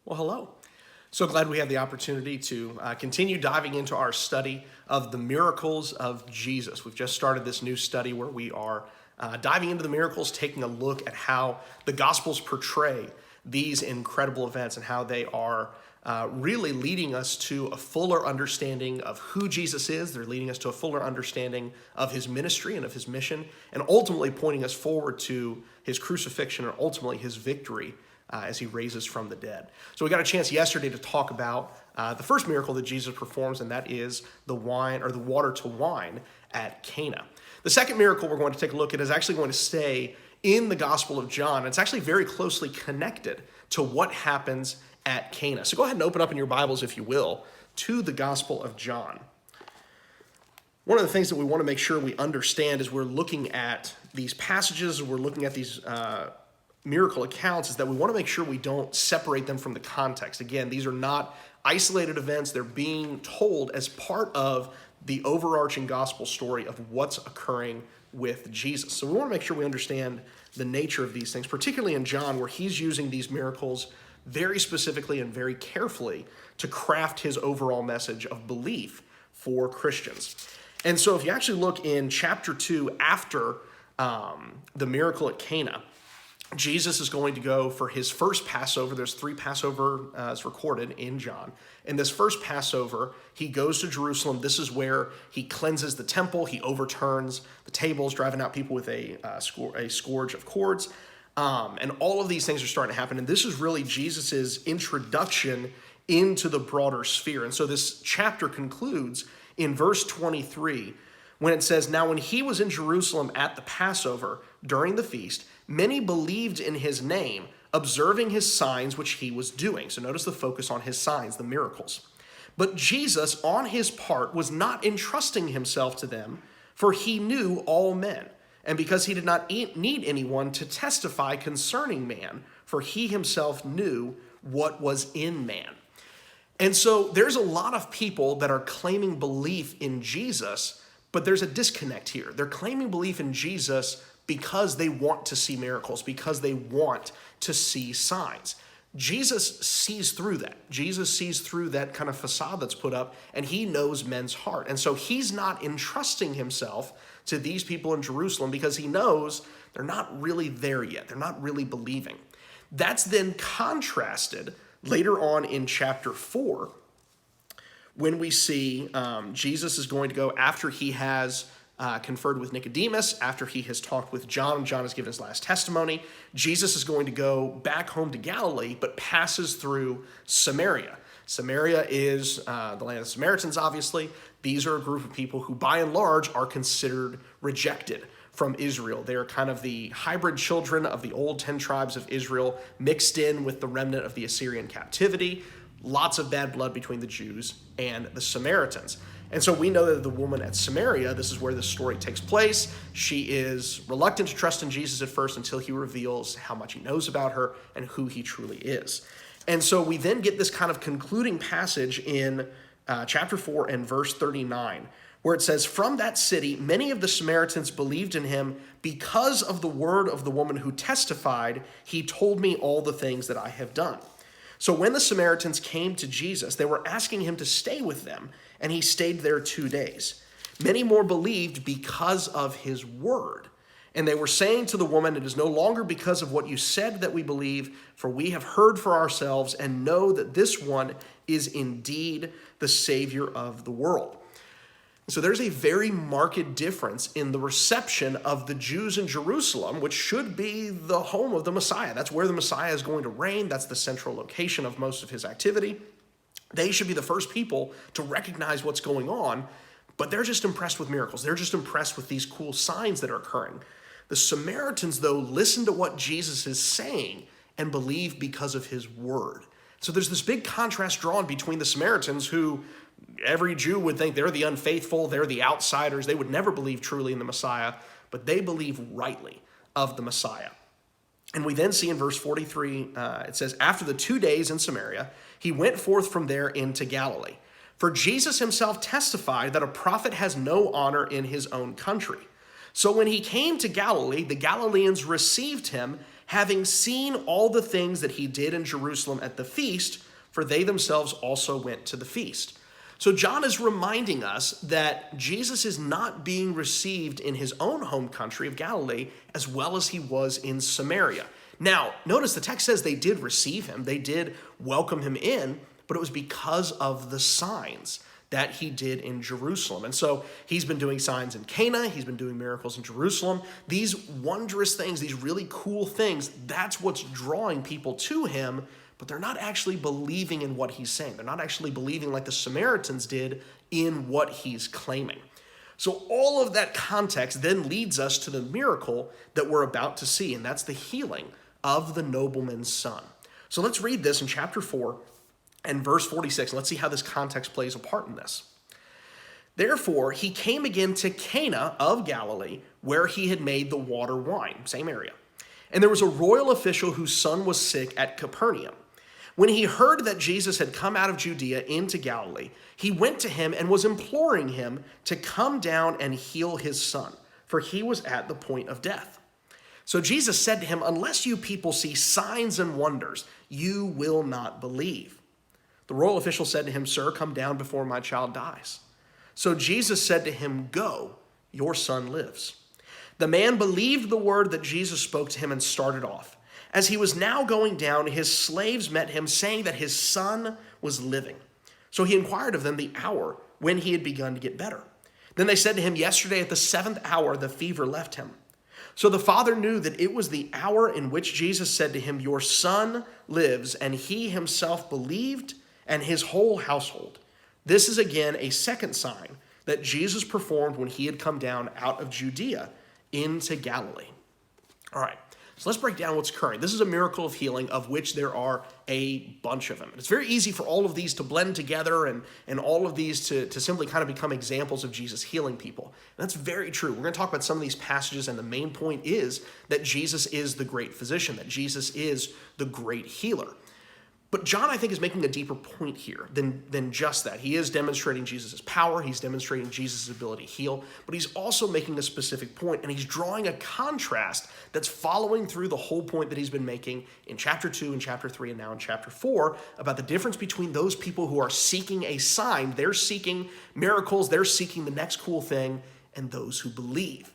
Well, hello. So glad we have the opportunity to continue diving into our study of the miracles of Jesus. We've just started this new study where we are diving into the miracles, taking a look at how the Gospels portray these incredible events and how they are really leading us to a fuller understanding of who Jesus is. They're leading us to a fuller understanding of his ministry and of his mission, and ultimately pointing us forward to his crucifixion and ultimately his victory as he raises from the dead. So we got a chance yesterday to talk about the first miracle that Jesus performs, and that is the wine or the water to wine at Cana. The second miracle we're going to take a look at is actually going to stay in the Gospel of John. It's actually very closely connected to what happens at Cana. So go ahead and open up in your Bibles, if you will, to the Gospel of John. One of the things that we want to make sure we understand as we're looking at these passages, we're looking at these miracle accounts, is that we want to make sure we don't separate them from the context. Again, these are not isolated events. They're being told as part of the overarching gospel story of what's occurring with Jesus. So we want to make sure we understand the nature of these things, particularly in John, where he's using these miracles very specifically and very carefully to craft his overall message of belief for Christians. And so if you actually look in chapter 2, after the miracle at Cana, Jesus is going to go for his first Passover. There's 3 Passover recorded in John. In this first Passover, he goes to Jerusalem. This is where he cleanses the temple. He overturns the tables, driving out people with a scourge of cords. And all of these things are starting to happen. And this is really Jesus's introduction into the broader sphere. And so this chapter concludes in verse 23 when it says, "Now when he was in Jerusalem at the Passover during the feast, many believed in his name, observing his signs which he was doing." So notice the focus on his signs, the miracles. "But Jesus, on his part, was not entrusting himself to them, for he knew all men. And because he did not need anyone to testify concerning man, for he himself knew what was in man." And so there's a lot of people that are claiming belief in Jesus, but there's a disconnect here. They're claiming belief in Jesus because they want to see miracles, because they want to see signs. Jesus sees through that. Jesus sees through that kind of facade that's put up, and he knows men's heart. And so he's not entrusting himself to these people in Jerusalem because he knows they're not really there yet. They're not really believing. That's then contrasted later on in chapter 4 when we see Jesus is going to go after he has conferred with Nicodemus, after he has talked with John, and John has given his last testimony. Jesus is going to go back home to Galilee, but passes through Samaria. Samaria is the land of the Samaritans, obviously. These are a group of people who, by and large, are considered rejected from Israel. They are kind of the hybrid children of the old 10 tribes of Israel, mixed in with the remnant of the Assyrian captivity. Lots of bad blood between the Jews and the Samaritans. And so we know that the woman at Samaria, this is where this story takes place. She is reluctant to trust in Jesus at first until he reveals how much he knows about her and who he truly is. And so we then get this kind of concluding passage in chapter 4 and verse 39, where it says, "From that city, many of the Samaritans believed in him because of the word of the woman who testified, 'He told me all the things that I have done.' So when the Samaritans came to Jesus, they were asking him to stay with them, and he stayed there 2 days. Many more believed because of his word. And they were saying to the woman, 'It is no longer because of what you said that we believe, for we have heard for ourselves and know that this one is indeed the Savior of the world.'" So there's a very marked difference in the reception of the Jews in Jerusalem, which should be the home of the Messiah. That's where the Messiah is going to reign. That's the central location of most of his activity. They should be the first people to recognize what's going on, but they're just impressed with miracles. They're just impressed with these cool signs that are occurring. The Samaritans, though, listen to what Jesus is saying and believe because of his word. So there's this big contrast drawn between the Samaritans, who every Jew would think they're the unfaithful, they're the outsiders. They would never believe truly in the Messiah, but they believe rightly of the Messiah. And we then see in verse 43, it says, "After the 2 days in Samaria, he went forth from there into Galilee. For Jesus himself testified that a prophet has no honor in his own country. So when he came to Galilee, the Galileans received him, having seen all the things that he did in Jerusalem at the feast, for they themselves also went to the feast. So John is reminding us that Jesus is not being received in his own home country of Galilee as well as he was in Samaria. Now, notice the text says they did receive him, they did welcome him in, but it was because of the signs that he did in Jerusalem. And so he's been doing signs in Cana, he's been doing miracles in Jerusalem. These wondrous things, these really cool things, that's what's drawing people to him, but they're not actually believing in what he's saying. They're not actually believing like the Samaritans did in what he's claiming. So all of that context then leads us to the miracle that we're about to see, and that's the healing of the nobleman's son. So let's read this in chapter 4 and verse 46. Let's see how this context plays a part in this. Therefore, he came again to Cana of Galilee, where he had made the water wine, same area. And there was a royal official whose son was sick at Capernaum. When he heard that Jesus had come out of Judea into Galilee, he went to him and was imploring him to come down and heal his son, for he was at the point of death. So Jesus said to him, unless you people see signs and wonders, you will not believe. The royal official said to him, sir, come down before my child dies. So Jesus said to him, go, your son lives. The man believed the word that Jesus spoke to him and started off. As he was now going down, his slaves met him, saying that his son was living. So he inquired of them the hour when he had begun to get better. Then they said to him, yesterday at the 7th hour, the fever left him. So the father knew that it was the hour in which Jesus said to him, your son lives, and he himself believed, and his whole household. This is again a second sign that Jesus performed when he had come down out of Judea into Galilee. All right, so let's break down what's occurring. This is a miracle of healing of which there are a bunch of them. It's very easy for all of these to blend together and all of these to simply kind of become examples of Jesus healing people. And that's very true. We're going to talk about some of these passages, and the main point is that Jesus is the great physician, that Jesus is the great healer. But John, I think, is making a deeper point here than just that. He is demonstrating Jesus' power. He's demonstrating Jesus' ability to heal. But he's also making a specific point, and he's drawing a contrast that's following through the whole point that he's been making in chapter 2 and chapter 3 and now in chapter 4 about the difference between those people who are seeking a sign, they're seeking miracles, they're seeking the next cool thing, and those who believe.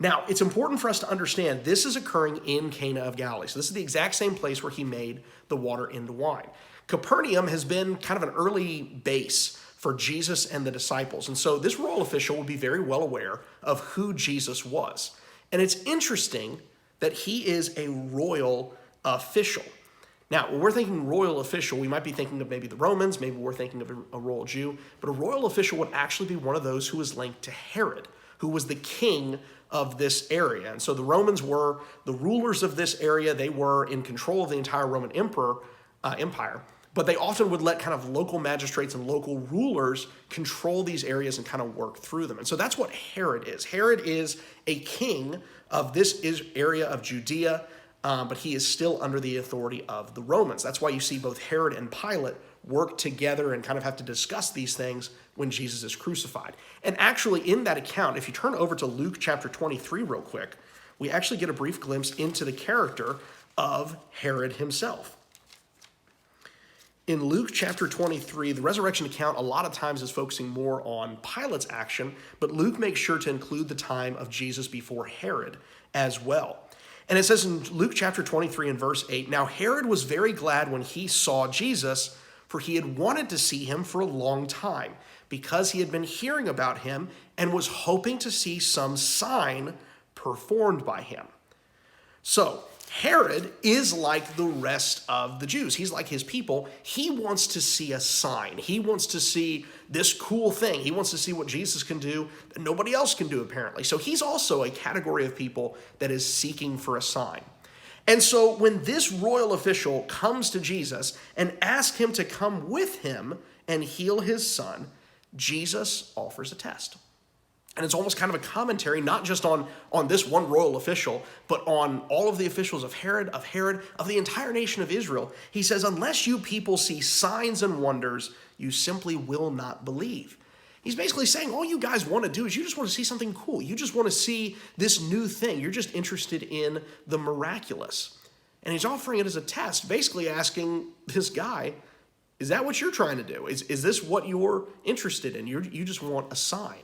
Now, it's important for us to understand this is occurring in Cana of Galilee. So this is the exact same place where he made the water into wine. Capernaum has been kind of an early base for Jesus and the disciples. And so this royal official would be very well aware of who Jesus was. And it's interesting that he is a royal official. Now, when we're thinking royal official, we might be thinking of maybe the Romans, maybe we're thinking of a royal Jew, but a royal official would actually be one of those who was linked to Herod, who was the king of this area. And so the Romans were the rulers of this area. They were in control of the entire Roman empire, but they often would let kind of local magistrates and local rulers control these areas and kind of work through them. And so that's what Herod is. Herod is a king of this area of Judea, but he is still under the authority of the Romans. That's why you see both Herod and Pilate work together and kind of have to discuss these things when Jesus is crucified. And actually in that account, if you turn over to Luke chapter 23 real quick, we actually get a brief glimpse into the character of Herod himself. In Luke chapter 23, the resurrection account a lot of times is focusing more on Pilate's action, but Luke makes sure to include the time of Jesus before Herod as well. And it says in Luke chapter 23 and verse 8, now Herod was very glad when he saw Jesus, for he had wanted to see him for a long time, because he had been hearing about him and was hoping to see some sign performed by him. So Herod is like the rest of the Jews. He's like his people. He wants to see a sign. He wants to see this cool thing. He wants to see what Jesus can do that nobody else can do, apparently. So he's also a category of people that is seeking for a sign. And so when this royal official comes to Jesus and asks him to come with him and heal his son, Jesus offers a test. And it's almost kind of a commentary, not just on this one royal official, but on all of the officials of Herod, of the entire nation of Israel. He says, unless you people see signs and wonders, you simply will not believe. He's basically saying all you guys want to do is you just want to see something cool. You just want to see this new thing. You're just interested in the miraculous. And he's offering it as a test, basically asking this guy, is that what you're trying to do? Is this what you're interested in? You just want a sign.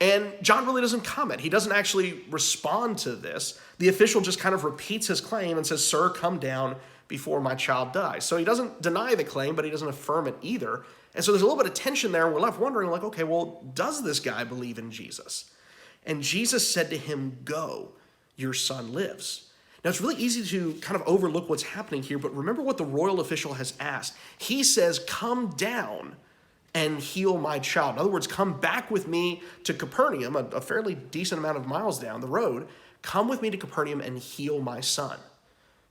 And John really doesn't comment. He doesn't actually respond to this. The official just kind of repeats his claim and says, sir, come down before my child dies. So he doesn't deny the claim, but he doesn't affirm it either. And so there's a little bit of tension there, and we're left wondering, like, okay, well, does this guy believe in Jesus? And Jesus said to him, go, your son lives. Now, it's really easy to kind of overlook what's happening here, but remember what the royal official has asked. He says, come down and heal my child. In other words, come back with me to Capernaum, a fairly decent amount of miles down the road. Come with me to Capernaum and heal my son.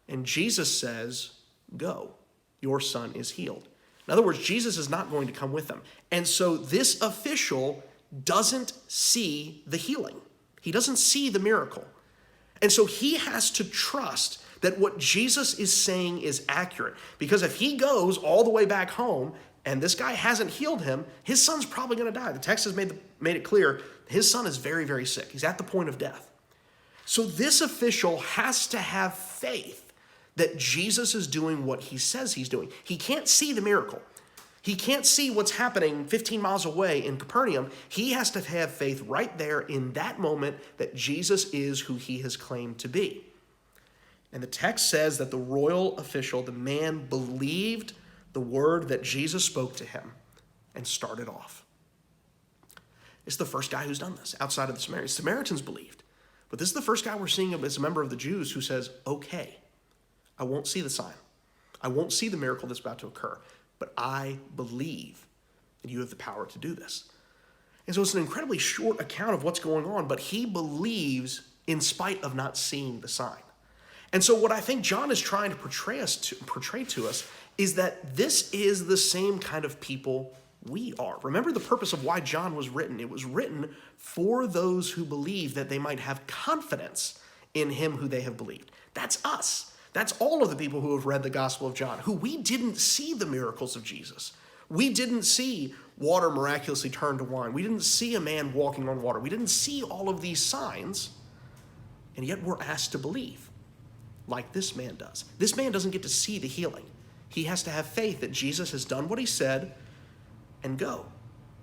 And Jesus says, go, your son is healed. In other words, Jesus is not going to come with them. And so this official doesn't see the healing. He doesn't see the miracle. And so he has to trust that what Jesus is saying is accurate. Because if he goes all the way back home and this guy hasn't healed him, his son's probably going to die. The text has made it clear his son is very, very sick. He's at the point of death. So this official has to have faith that Jesus is doing what he says he's doing. He can't see the miracle. He can't see what's happening 15 miles away in Capernaum. He has to have faith right there in that moment that Jesus is who he has claimed to be. And the text says that the royal official, the man, believed the word that Jesus spoke to him and started off. It's the first guy who's done this outside of the Samaritans. Samaritans believed. But this is the first guy we're seeing as a member of the Jews who says, okay, I won't see the sign. I won't see the miracle that's about to occur, but I believe that you have the power to do this. And so it's an incredibly short account of what's going on, but he believes in spite of not seeing the sign. And so what I think John is trying to portray to us is that this is the same kind of people we are. Remember the purpose of why John was written. It was written for those who believe that they might have confidence in him who they have believed. That's us. That's all of the people who have read the Gospel of John, who we didn't see the miracles of Jesus. We didn't see water miraculously turned to wine. We didn't see a man walking on water. We didn't see all of these signs, and yet we're asked to believe like this man does. This man doesn't get to see the healing. He has to have faith that Jesus has done what he said and go.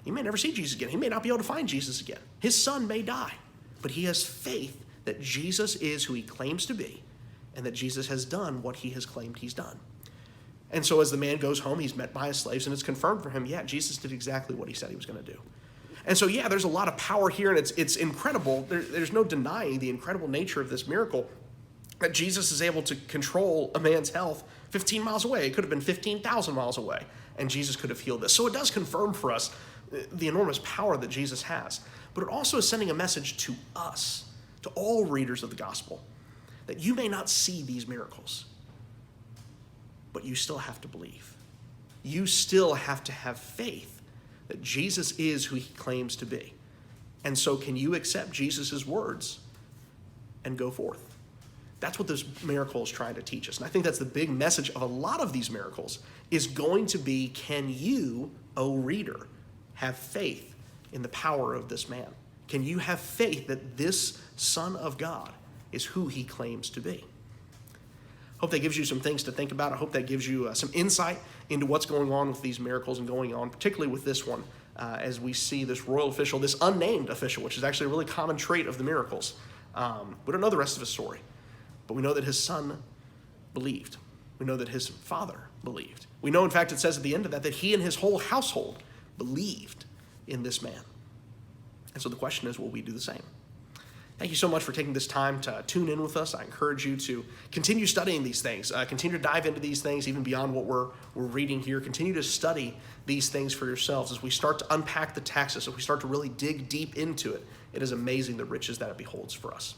He may never see Jesus again. He may not be able to find Jesus again. His son may die, but he has faith that Jesus is who he claims to be and that Jesus has done what he has claimed he's done. And so as the man goes home, he's met by his slaves, and it's confirmed for him, yeah, Jesus did exactly what he said he was going to do. And so, yeah, there's a lot of power here, and it's incredible. There's no denying the incredible nature of this miracle, that Jesus is able to control a man's health 15 miles away. It could have been 15,000 miles away, and Jesus could have healed this. So it does confirm for us the enormous power that Jesus has. But it also is sending a message to us, to all readers of the gospel, that you may not see these miracles, but you still have to believe. You still have to have faith that Jesus is who he claims to be. And so can you accept Jesus' words and go forth? That's what this miracle is trying to teach us. And I think that's the big message of a lot of these miracles is going to be, can you, O reader, have faith in the power of this man? Can you have faith that this Son of God is who he claims to be? Hope that gives you some things to think about. I hope that gives you some insight into what's going on with these miracles and going on, particularly with this one, as we see this royal official, this unnamed official, which is actually a really common trait of the miracles. We don't know the rest of his story, but we know that his son believed. We know that his father believed. We know, in fact, it says at the end of that he and his whole household believed in this man. And so the question is, will we do the same? Thank you so much for taking this time to tune in with us. I encourage you to continue studying these things, continue to dive into these things even beyond what we're reading here. Continue to study these things for yourselves as we start to unpack the text, as we start to really dig deep into it. It is amazing the riches that it beholds for us.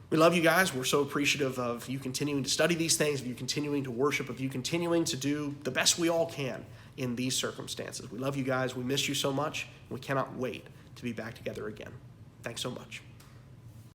We love you guys. We're so appreciative of you continuing to study these things, of you continuing to worship, of you continuing to do the best we all can in these circumstances. We love you guys. We miss you so much. We cannot wait to be back together again. Thanks so much.